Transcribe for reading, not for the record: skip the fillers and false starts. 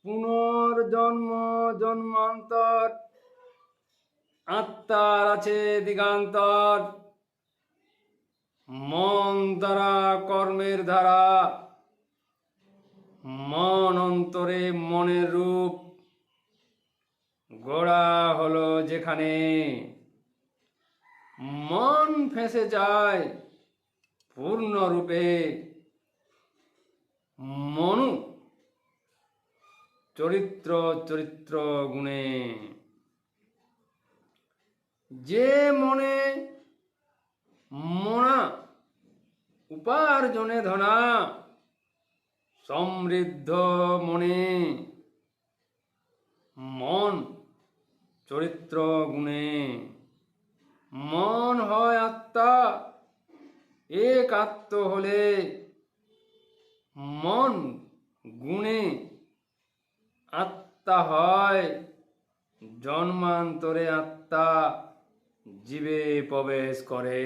পুনর্জন্ম জন্মান্তর, আত্মার আছে দিগান্তর। মন দ্বারা কর্মের ধারা, মন অন্তরে মনের রূপ গোড়া হলো যেখানে। মন ফেঁসে যায় পূর্ণরূপে, মনু চরিত্র চরিত্র গুণে। যে মনে মনা উপার্জনে ধনা, সমৃদ্ধ মনে মন চরিত্র গুণে। মন হয় আত্মা, এক আত্ম হলে মন গুণে আত্মা হয়। জন্মান্তরে আত্মা জীবে প্রবেশ করে।